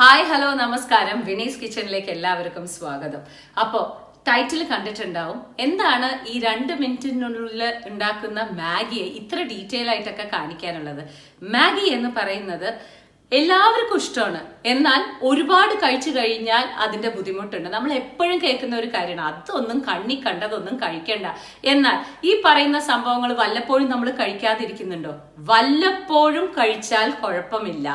Hi hello നമസ്കാരം വിനീസ് കിച്ചണിലേക്ക് എല്ലാവർക്കും സ്വാഗതം. അപ്പോൾ ടൈറ്റിൽ കണ്ടിട്ടുണ്ടാവും എന്താണ് ഈ 2 മിനിറ്റിനുള്ളിൽ ഉണ്ടാക്കുന്ന മാഗിയെ ഇത്ര ഡീറ്റെയിൽ ആയിട്ടൊക്കെ കാണിക്കാനുള്ളത്. മാഗി എന്ന് പറയുന്നത് എല്ലാവർക്കും ഇഷ്ടമാണ്, എന്നാൽ ഒരുപാട് കഴിച്ചു കഴിഞ്ഞാൽ അതിന്റെ ബുദ്ധിമുട്ടുണ്ട്. നമ്മൾ എപ്പോഴും കേൾക്കുന്ന ഒരു കാര്യമാണ്, അതൊന്നും കണ്ണി കണ്ടതൊന്നും കഴിക്കണ്ട. എന്നാൽ ഈ പറയുന്ന സംഭവങ്ങൾ വല്ലപ്പോഴും നമ്മൾ കഴിക്കാതിരിക്കുന്നുണ്ടോ? വല്ലപ്പോഴും കഴിച്ചാൽ കുഴപ്പമില്ല,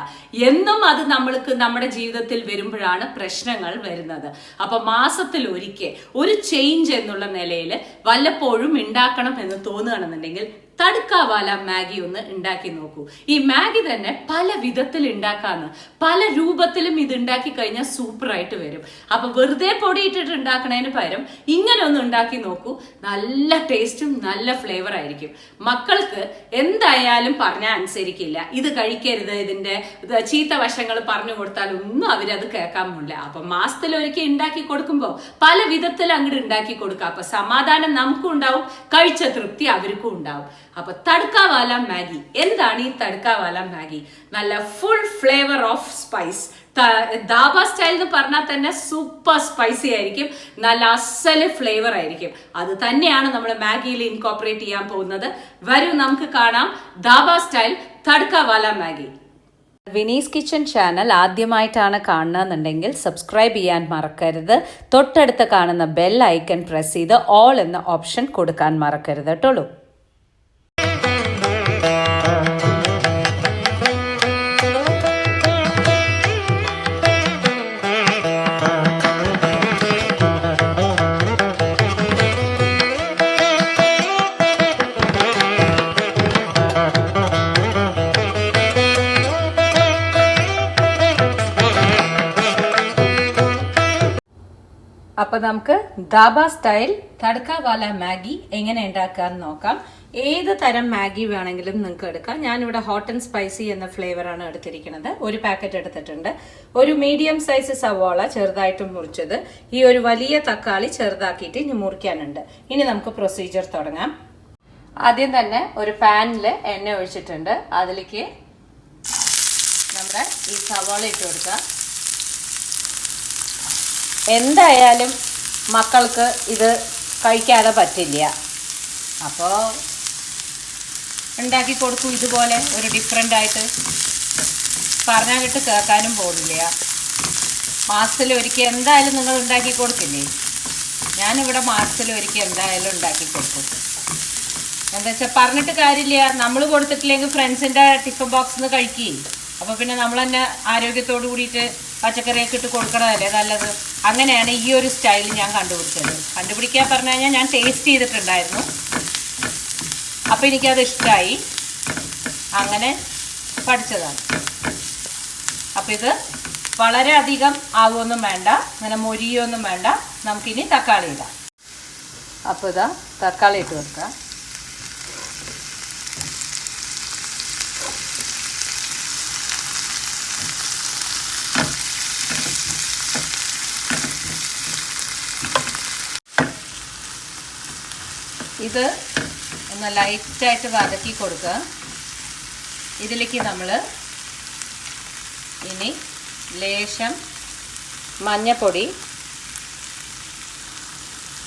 എന്നും അത് നമ്മൾക്ക് നമ്മുടെ ജീവിതത്തിൽ വരുമ്പോഴാണ് പ്രശ്നങ്ങൾ വരുന്നത്. അപ്പൊ മാസത്തിൽ ഒരിക്കൽ ഒരു ചേഞ്ച് എന്നുള്ള നിലയിൽ വല്ലപ്പോഴും ഉണ്ടാക്കണം എന്ന് തോന്നുകയാണെന്നുണ്ടെങ്കിൽ തടുക്കാവാല മാഗി ഒന്ന് ഉണ്ടാക്കി നോക്കൂ. ഈ മാഗി തന്നെ പല വിധത്തിൽ ഉണ്ടാക്കാന്ന്, പല രൂപത്തിലും ഇത് ഉണ്ടാക്കി കഴിഞ്ഞാൽ സൂപ്പറായിട്ട് വരും. അപ്പൊ വെറുതെ പൊടിയിട്ടിട്ട് ഉണ്ടാക്കണതിന് പകരം ഇങ്ങനെ ഒന്ന് ഉണ്ടാക്കി നോക്കൂ. നല്ല ടേസ്റ്റും നല്ല ഫ്ലേവർ ആയിരിക്കും. മക്കൾക്ക് എന്തായാലും പറഞ്ഞാൽ അനുസരിക്കില്ല. ഇത് കഴിക്കരുത്, ഇതിന്റെ ചീത്ത വശങ്ങൾ പറഞ്ഞു കൊടുത്താൽ ഒന്നും അവരത് കേൾക്കാൻ പോകില്ല. അപ്പൊ മാസത്തിൽ ഒരിക്കൽ ഉണ്ടാക്കി കൊടുക്കുമ്പോൾ പല വിധത്തിൽ അങ്ങോട്ട് ഉണ്ടാക്കി കൊടുക്കുക. അപ്പൊ സമാധാനം നമുക്കും ഉണ്ടാവും, കഴിച്ച തൃപ്തി അവർക്കും ഉണ്ടാവും. അപ്പൊ തടുക്കാവാല മാഗി. എന്താണ് ഈ തടുക്കാവാല മാഗി? നല്ല full flavour of spice. Dhaba style എന്ന് പറഞ്ഞാൽ തന്നെ സൂപ്പർ സ്പൈസി ആയിരിക്കും, നല്ല അസല് ഫ്ലേവർ ആയിരിക്കും. അത് തന്നെയാണ് നമ്മൾ മാഗിയിൽ ഇൻകോപ്പറേറ്റ് ചെയ്യാൻ പോകുന്നത്. വരൂ നമുക്ക് കാണാം ധാബ സ്റ്റൈൽ തടുക്കാവാല മാഗി. വിനീസ് കിച്ചൺ ചാനൽ ആദ്യമായിട്ടാണ് കാണുന്നതെന്നുണ്ടെങ്കിൽ സബ്സ്ക്രൈബ് ചെയ്യാൻ മറക്കരുത്. തൊട്ടടുത്ത് കാണുന്ന ബെൽ ഐക്കൺ പ്രസ് ചെയ്ത് ഓൾ എന്ന ഓപ്ഷൻ കൊടുക്കാൻ മറക്കരുത് കേട്ടോളൂ. അപ്പൊ നമുക്ക് ധാബ സ്റ്റൈൽ തടുക്കാവാല മാഗി എങ്ങനെ ഉണ്ടാക്കാന്ന് നോക്കാം. ഏത് തരം മാഗി വേണമെങ്കിലും നിങ്ങൾക്ക് എടുക്കാം. ഞാനിവിടെ ഹോട്ട് ആൻഡ് സ്പൈസി എന്ന ഫ്ലേവർ ആണ് എടുത്തിരിക്കുന്നത്. ഒരു പാക്കറ്റ് എടുത്തിട്ടുണ്ട്. ഒരു മീഡിയം സൈസ് സവാള ചെറുതായിട്ട് മുറിച്ചത്, ഈ ഒരു വലിയ തക്കാളി ചെറുതാക്കിയിട്ട് ഇനി മുറിക്കാനുണ്ട്. ഇനി നമുക്ക് പ്രൊസീജിയർ തുടങ്ങാം. ആദ്യം തന്നെ ഒരു പാനിൽ എണ്ണ ഒഴിച്ചിട്ടുണ്ട്. അതിലേക്ക് നമ്മുടെ ഈ സവാള ഇട്ട് കൊടുക്കാം. എന്തായാലും മക്കൾക്ക് ഇത് കഴിക്കാതെ പറ്റില്ല, അപ്പോൾ ഉണ്ടാക്കി കൊടുക്കൂ ഇതുപോലെ ഒരു ഡിഫറെൻ്റ് ആയിട്ട്. പറഞ്ഞാൽ കേട്ട് കേൾക്കാനും പോകില്ല. മാസത്തിൽ ഒരിക്കൽ എന്തായാലും നിങ്ങൾ ഉണ്ടാക്കി കൊടുക്കില്ലേ? ഞാനിവിടെ മാസത്തിൽ ഒരിക്കൽ എന്തായാലും ഉണ്ടാക്കി കൊടുക്കും. എന്താ വെച്ചാൽ പറഞ്ഞിട്ട് കാര്യമില്ല, നമ്മൾ കൊടുത്തിട്ടില്ലെങ്കിൽ ഫ്രണ്ട്സിൻ്റെ ടിഫിൻ ബോക്സിൽ നിന്ന് കഴിക്കുകയും അപ്പോൾ പിന്നെ നമ്മൾ തന്നെ ആരോഗ്യത്തോട് കൂടിയിട്ട് പച്ചക്കറിയൊക്കെ ഇട്ട് കൊടുക്കണതല്ലേ നല്ലത്. അങ്ങനെയാണ് ഈ ഒരു സ്റ്റൈൽ ഞാൻ കണ്ടുപിടിച്ചത്. കണ്ടുപിടിക്കാൻ പറഞ്ഞു കഴിഞ്ഞാൽ ഞാൻ ടേസ്റ്റ് ചെയ്തിട്ടുണ്ടായിരുന്നു, അപ്പോൾ എനിക്കത് ഇഷ്ടമായി, അങ്ങനെ പഠിച്ചതാണ്. അപ്പോൾ ഇത് വളരെ അധികം ആവുമൊന്നും വേണ്ട, അങ്ങനെ മൊരിയൊന്നും വേണ്ട. നമുക്കിനി തക്കാളി ഇടാം. അപ്പോൾ ഇതാ തക്കാളി ഇട്ട് വെക്കാം. ഇത് ഒന്ന് ലൈറ്റായിട്ട് വതക്കി കൊടുക്കുക. ഇതിലേക്ക് നമ്മൾ ഇനി ലേശം മഞ്ഞൾപ്പൊടി,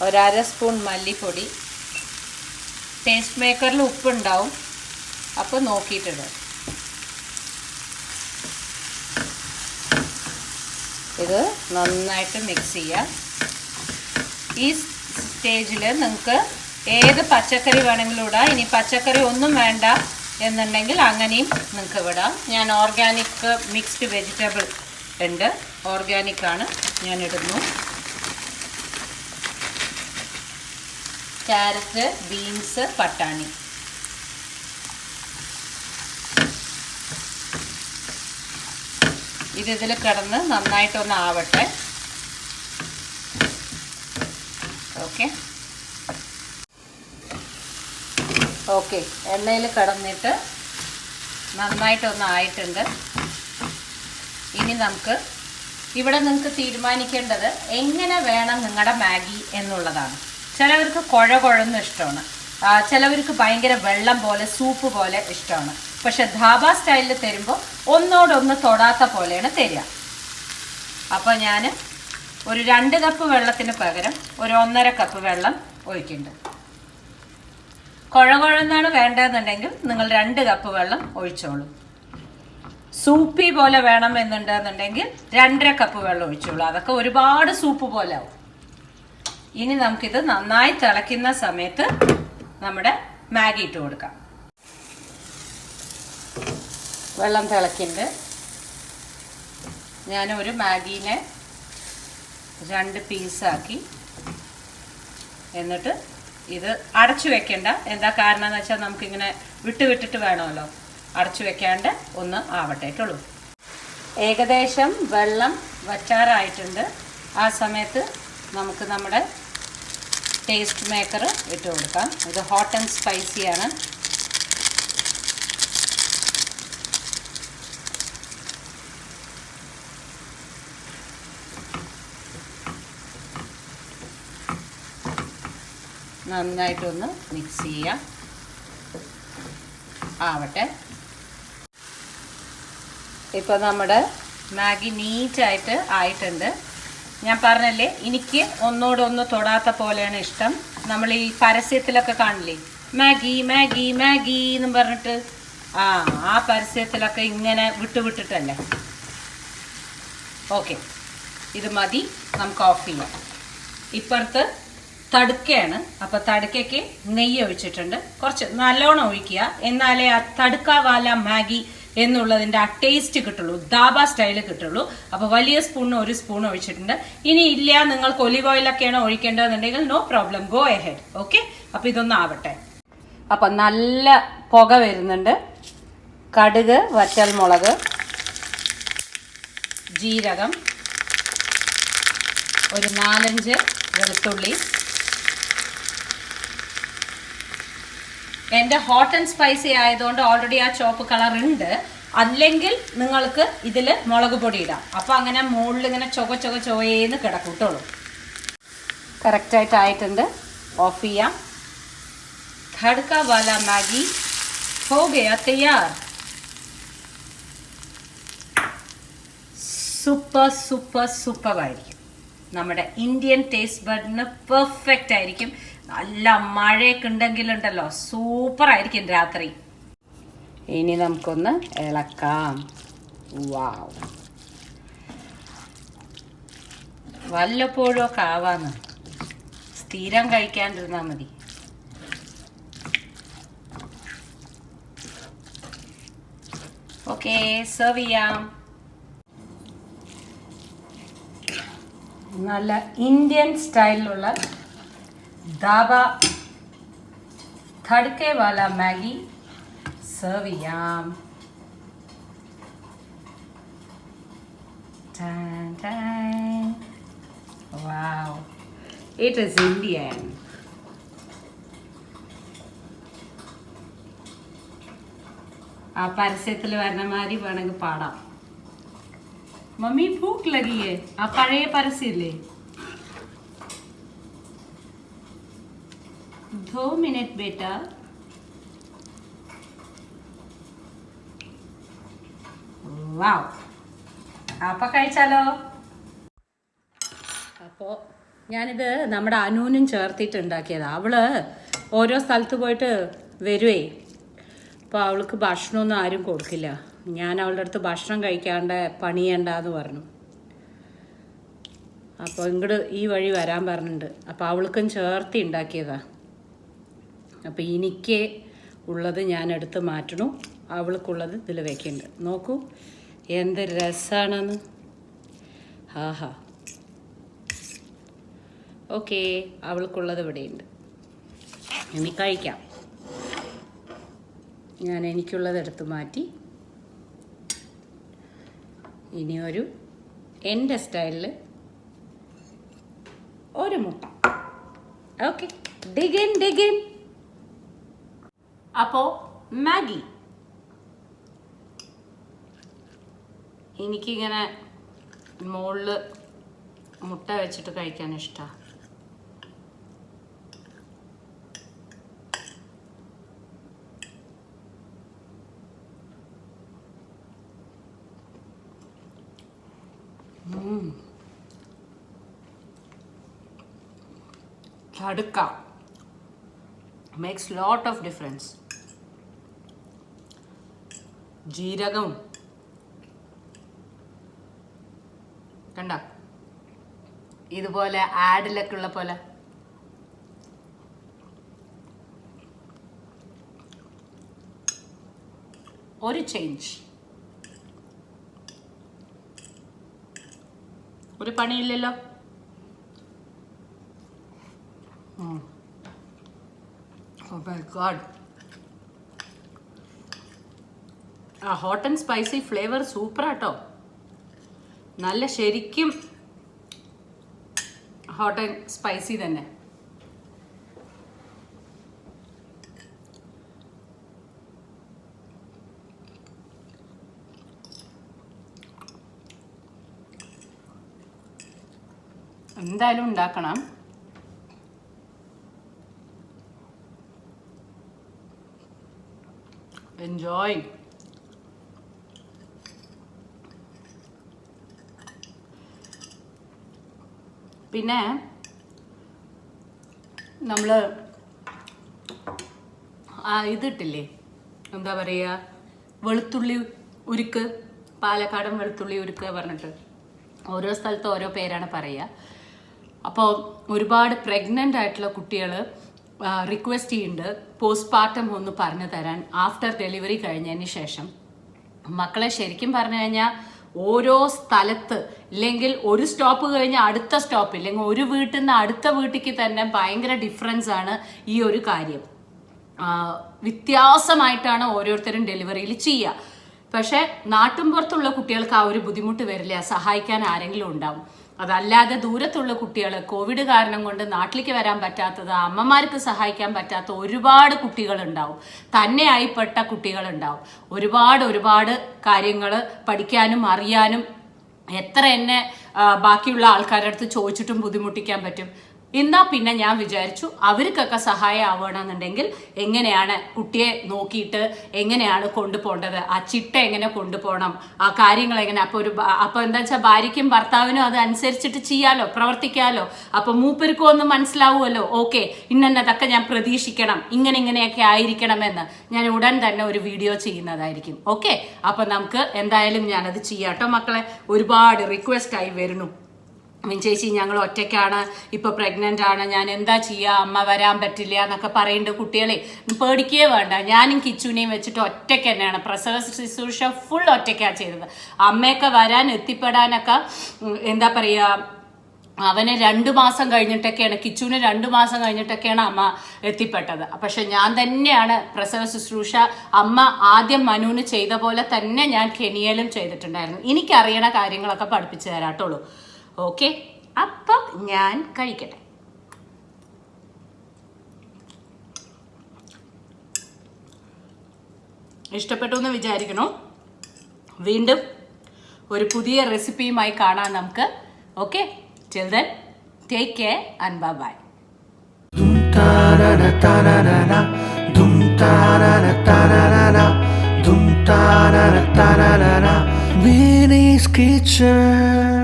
1/2 സ്പൂൺ മല്ലിപ്പൊടി, ടേസ്റ്റ് മേക്കറിൽ ഉപ്പുണ്ടാവും, അപ്പോൾ നോക്കിയിട്ടിടുക. ഇത് നന്നായിട്ട് മിക്സ് ചെയ്യുക. ഈ സ്റ്റേജിൽ നിങ്ങൾക്ക് ഏത് പച്ചക്കറി വേണമെങ്കിലും ഇടാം. ഇനി പച്ചക്കറി ഒന്നും വേണ്ട എന്നുണ്ടെങ്കിൽ അങ്ങനെയും നിങ്ങൾക്ക് വിടാം. ഞാൻ ഓർഗാനിക് മിക്സ്ഡ് വെജിറ്റബിൾ ഉണ്ട്, ഓർഗാനിക്കാണ് ഞാൻ ഇടുന്നു. ക്യാരറ്റ്, ബീൻസ്, പട്ടാണി. ഇതിൽ കിടന്ന് നന്നായിട്ടൊന്ന് ആവട്ടെ. ഓക്കെ എണ്ണയിൽ കിടന്നിട്ട് നന്നായിട്ടൊന്ന് ആയിട്ടുണ്ട്. ഇനി നമുക്ക് ഇവിടെ നിങ്ങൾക്ക് തീരുമാനിക്കേണ്ടത് എങ്ങനെ വേണം നിങ്ങളുടെ മാഗി എന്നുള്ളതാണ്. ചിലവർക്ക് കുഴന്ന് ഇഷ്ടമാണ്, ചിലവർക്ക് ഭയങ്കര വെള്ളം പോലെ സൂപ്പ് പോലെ ഇഷ്ടമാണ്. പക്ഷെ ധാബ സ്റ്റൈലിൽ തരുമ്പോൾ ഒന്നോടൊന്ന് തൊടാത്ത പോലെയാണ് തരിക. അപ്പോൾ ഞാൻ ഒരു 2 കപ്പ് വെള്ളത്തിന് പകരം ഒരു 1.5 കപ്പ് വെള്ളം ഒഴിക്കുന്നുണ്ട്. കുഴകുഴന്നാണ് വേണ്ടതെന്നുണ്ടെങ്കിൽ നിങ്ങൾ 2 കപ്പ് വെള്ളം ഒഴിച്ചോളൂ. സൂപ്പി പോലെ വേണം എന്നുണ്ടെന്നുണ്ടെങ്കിൽ 2.5 കപ്പ് വെള്ളം ഒഴിച്ചോളൂ. അതൊക്കെ ഒരുപാട് സൂപ്പ് പോലെ ആവും. ഇനി നമുക്കിത് നന്നായി തിളയ്ക്കുന്ന സമയത്ത് നമ്മുടെ മാഗി ഇട്ട് കൊടുക്കാം. വെള്ളം തിളയ്ക്കുന്നുണ്ട്. ഞാനൊരു മാഗീനെ 2 പീസാക്കി എന്നിട്ട് ഇത് അടച്ചു വെക്കണ്ട. എന്താ കാരണം എന്ന് വെച്ചാൽ നമുക്കിങ്ങനെ വിട്ടിട്ട് വേണമല്ലോ. അടച്ചു വെക്കാണ്ട് ഒന്ന് ആവട്ടേട്ടുള്ളൂ. ഏകദേശം വെള്ളം വറ്റാറായിട്ടുണ്ട്. ആ സമയത്ത് നമുക്ക് നമ്മുടെ ടേസ്റ്റ് മേക്കർ ഇട്ട് കൊടുക്കാം. ഇത് ഹോട്ട് ആൻഡ് സ്പൈസിയാണ്. നന്നായിട്ടൊന്ന് മിക്സ് ചെയ്യാം. ആവട്ടെ. ഇപ്പോൾ നമ്മുടെ മാഗി നീറ്റായിട്ട് ആയിട്ടുണ്ട്. ഞാൻ പറഞ്ഞല്ലേ, എനിക്ക് ഒന്നോടൊന്ന് തൊടാത്ത പോലെയാണ് ഇഷ്ടം. നമ്മൾ ഈ പരസ്യത്തിലൊക്കെ കാണില്ലേ, മാഗി മാഗി മാഗി എന്നും പറഞ്ഞിട്ട്, ആ പരസ്യത്തിലൊക്കെ ഇങ്ങനെ വിട്ടിട്ടല്ലേ. ഓക്കെ, ഇത് മതി, നമുക്ക് ഓഫ് ചെയ്യാം. ഇപ്പുറത്ത് തടുക്കയാണ്. അപ്പോൾ തടുക്കയ്ക്ക് നെയ്യ് ഒഴിച്ചിട്ടുണ്ട്. കുറച്ച് നല്ലോണം ഒഴിക്കുക, എന്നാലേ ആ തടുക്ക വാല മാഗി എന്നുള്ളതിൻ്റെ ആ ടേസ്റ്റ് കിട്ടുള്ളൂ, ധാബ സ്റ്റൈല് കിട്ടുള്ളൂ. അപ്പോൾ വലിയ സ്പൂണിന് 1 സ്പൂൺ ഒഴിച്ചിട്ടുണ്ട്. ഇനി ഇല്ല, നിങ്ങൾക്ക് ഒലിവ് ഓയിലൊക്കെയാണ് ഒഴിക്കേണ്ടതെന്നുണ്ടെങ്കിൽ no problem, go ahead. Okay, അപ്പോൾ ഇതൊന്നും ആവട്ടെ. അപ്പം നല്ല പുക വരുന്നുണ്ട്. കടുക്, വറ്റൽമുളക്, ജീരകം, ഒരു 4-5 വെളുത്തുള്ളി. എൻ്റെ ഹോട്ട് ആൻഡ് സ്പൈസി ആയതുകൊണ്ട് ഓൾറെഡി ആ ചോപ്പ് കളർ ഉണ്ട്. അല്ലെങ്കിൽ നിങ്ങൾക്ക് ഇതിൽ മുളക് പൊടി ഇടാം. അപ്പോൾ അങ്ങനെ മുകളിൽ ഇങ്ങനെ ചൊവ്വേന്ന് കിടക്കും കേട്ടോളൂ. കറക്റ്റായിട്ട് ആയിട്ടുണ്ട്. ഓഫ് ചെയ്യാം. തടുക്ക വാല മാഗി ഹോ ഗയാ തയ്യാർ. സൂപ്പറായിരിക്കും. നമ്മുടെ ഇന്ത്യൻ ടേസ്റ്റ് ബഡിന് പെർഫെക്റ്റ് ആയിരിക്കും. നല്ല മഴയൊക്കെ ഉണ്ടെങ്കിലുണ്ടല്ലോ, സൂപ്പറായിരിക്കും രാത്രി. ഇനി നമുക്കൊന്ന് ഇളക്കാം. വാവ്, വല്ലപ്പോഴും ഒക്കെ ആവാന്ന്, സ്ഥിരം കഴിക്കാണ്ടിരുന്നാൽ മതി. ഓക്കെ, സെർവ് ചെയ്യാം. നല്ല ഇന്ത്യൻ സ്റ്റൈലിലുള്ള ധാബ തടുക്കെ വാല മാഗി സെർവ് ചെയ്യാം. വാവ്, ഇറ്റ് ഈസ് ഇന്ത്യൻ. ആ പരസ്യത്തിൽ വരുന്ന മാതിരി വേണമെങ്കിൽ പാടാം. मम्मी भूख लगी है, आ पढ़े परसी ले 2 मिनट बेटा. വാവ്, അപ്പോൾ കഴിച്ചാലോ. അപ്പോൾ ഞാനിത് നമ്മുടെ അനുവിനും ചേർത്തിട്ട് ഉണ്ടാക്കിയതാണ്. അവള് ഓരോ സ്ഥലത്ത് പോയിട്ട് വരുവേ. അപ്പോൾ അവൾക്ക് ഭക്ഷണമൊന്നും ആരും കൊടുക്കില്ല. ഞാൻ അവളുടെ അടുത്ത് ഭക്ഷണം കഴിക്കാണ്ട് പണിയണ്ടെന്ന് പറഞ്ഞു. അപ്പോൾ ഇങ്ങോട്ട് ഈ വഴി വരാൻ പറഞ്ഞിട്ടുണ്ട്. അപ്പോൾ അവൾക്കും ചേർത്തി ഉണ്ടാക്കിയതാണ്. അപ്പോൾ എനിക്ക് ഉള്ളത് ഞാൻ എടുത്ത് മാറ്റണു, അവൾക്കുള്ളത് ഇതിൽ വെക്കുന്നുണ്ട്. നോക്കൂ എന്ത് രസമാണെന്ന്. ആഹാ. ഓക്കെ, അവൾക്കുള്ളത് ഇവിടെയുണ്ട്. ഇനി കഴിക്കാം. ഞാൻ എനിക്കുള്ളത് എടുത്ത് മാറ്റി. ഇനി എൻ്റെ സ്റ്റൈലിൽ ഒരു മുട്ട. ഓക്കെ, ഡിഗിൻ. അപ്പോൾ മാഗി എനിക്കിങ്ങനെ മുകളിൽ മുട്ട വെച്ചിട്ട് കഴിക്കാൻ ഇഷ്ടമാണ്. Tadka makes lot of difference. ജീരകവും കണ്ട ഇതുപോലെ ആഡിലൊക്കെ ഉള്ള പോലെ ഒരു ചേഞ്ച്, ഒരു പണിയില്ലല്ലോ. Oh my God. ആ ഹോട്ട് ആൻഡ് സ്പൈസി ഫ്ലേവർ സൂപ്പറാട്ടോ. നല്ല ശരിക്കും ഹോട്ട് ആൻഡ് സ്പൈസി തന്നെ. എന്തായാലും ഉണ്ടാക്കണം. എൻജോയ്. പിന്നെ നമ്മൾ ഇതിട്ടില്ലേ, എന്താ പറയുക, വെളുത്തുള്ളി ഉരുക്ക്, പാലക്കാടൻ വെളുത്തുള്ളി ഉരുക്ക് പറഞ്ഞിട്ട് ഓരോ സ്ഥലത്ത് ഓരോ പേരാണ് പറയുക. അപ്പോൾ ഒരുപാട് പ്രഗ്നൻ്റ് ആയിട്ടുള്ള കുട്ടികൾ റിക്വസ്റ്റ് ചെയ്യുന്നുണ്ട് പോസ്റ്റ്പാർട്ടം ഒന്ന് പറഞ്ഞു തരാൻ, ആഫ്റ്റർ ഡെലിവറി കഴിഞ്ഞതിന് ശേഷം. മക്കളെ ശരിക്കും പറഞ്ഞു കഴിഞ്ഞാൽ ഓരോ സ്ഥലത്ത് ഇല്ലെങ്കിൽ ഒരു സ്റ്റോപ്പ് കഴിഞ്ഞ് അടുത്ത സ്റ്റോപ്പ്, ഇല്ലെങ്കിൽ ഒരു വീട്ടിൽ നിന്ന് അടുത്ത വീട്ടിലേക്ക് തന്നെ ഭയങ്കര ഡിഫറൻസ് ആണ് ഈ ഒരു കാര്യം. വ്യത്യാസമായിട്ടാണ് ഓരോരുത്തരും ഡെലിവറിയിൽ ചെയ്യുക. പക്ഷെ നാട്ടിൻപുറത്തുള്ള കുട്ടികൾക്ക് ആ ഒരു ബുദ്ധിമുട്ട് വരില്ല, സഹായിക്കാൻ ആരെങ്കിലും ഉണ്ടാവും. അതല്ലാതെ ദൂരത്തുള്ള കുട്ടികൾ കോവിഡ് കാരണം കൊണ്ട് നാട്ടിലേക്ക് വരാൻ പറ്റാത്തത്, അമ്മമാർക്ക് സഹായിക്കാൻ പറ്റാത്ത ഒരുപാട് കുട്ടികളുണ്ടാവും, തന്നെയായിപ്പെട്ട കുട്ടികളുണ്ടാവും. ഒരുപാട് കാര്യങ്ങൾ പഠിക്കാനും അറിയാനും എത്ര എന്നെ ബാക്കിയുള്ള ആൾക്കാരുടെ അടുത്ത് ചോദിച്ചിട്ടും ബുദ്ധിമുട്ടിക്കാൻ പറ്റും. എന്നാ പിന്നെ ഞാൻ വിചാരിച്ചു അവർക്കൊക്കെ സഹായം ആവണമെന്നുണ്ടെങ്കിൽ എങ്ങനെയാണ് കുട്ടിയെ നോക്കിയിട്ട് എങ്ങനെയാണ് കൊണ്ടുപോകേണ്ടത്, ആ ചിട്ട എങ്ങനെ കൊണ്ടുപോകണം, ആ കാര്യങ്ങൾ എങ്ങനെ. അപ്പോൾ എന്താ വെച്ചാൽ ഭാര്യയ്ക്കും ഭർത്താവിനും അത് അനുസരിച്ചിട്ട് ചെയ്യാലോ, പ്രവർത്തിക്കാലോ. അപ്പോൾ മൂപ്പർക്കും ഒന്ന് മനസ്സിലാവുമല്ലോ, ഓക്കെ ഇന്നതൊക്കെ ഞാൻ പ്രതീക്ഷിക്കണം, ഇങ്ങനെയൊക്കെ ആയിരിക്കണമെന്ന്. ഞാൻ ഉടൻ തന്നെ ഒരു വീഡിയോ ചെയ്യുന്നതായിരിക്കും. ഓക്കെ, അപ്പോൾ നമുക്ക് എന്തായാലും ഞാനത് ചെയ്യാം കേട്ടോ മക്കളെ. ഒരുപാട് റിക്വസ്റ്റ് ആയി വരുന്നു, ചേച്ചി ഞങ്ങൾ ഒറ്റയ്ക്കാണ്, ഇപ്പോൾ പ്രഗ്നൻ്റ് ആണ്, ഞാൻ എന്താ ചെയ്യുക, അമ്മ വരാൻ പറ്റില്ല എന്നൊക്കെ പറയുന്നുണ്ട് കുട്ടികളെ. പേടിക്കുകയേ വേണ്ട, ഞാനും കിച്ചുനെയും വെച്ചിട്ട് ഒറ്റയ്ക്ക് തന്നെയാണ് പ്രസവ ശുശ്രൂഷ ഫുൾ ഒറ്റയ്ക്കാണ് ചെയ്തത്. അമ്മയൊക്കെ വരാൻ എത്തിപ്പെടാനൊക്കെ എന്താ പറയുക, അവനെ 2 മാസം കഴിഞ്ഞിട്ടൊക്കെയാണ്, കിച്ചുവിന് 2 മാസം കഴിഞ്ഞിട്ടൊക്കെയാണ് അമ്മ എത്തിപ്പെട്ടത്. പക്ഷെ ഞാൻ തന്നെയാണ് പ്രസവ ശുശ്രൂഷ അമ്മ ആദ്യം മനുവിന് ചെയ്ത പോലെ തന്നെ ഞാൻ കെനിയയിലും ചെയ്തിട്ടുണ്ടായിരുന്നു. എനിക്കറിയണ കാര്യങ്ങളൊക്കെ പഠിപ്പിച്ചു തരാട്ടുള്ളൂ. ഓക്കെ, അപ്പം ഞാൻ കഴിക്കട്ടെ. ഇഷ്ടപ്പെട്ടു എന്ന് വിചാരിക്കണു. വീണ്ടും ഒരു പുതിയ റെസിപ്പിയുമായി കാണാം നമുക്ക്. Okay, till then take care and bye bye. Vinny's Kitchen.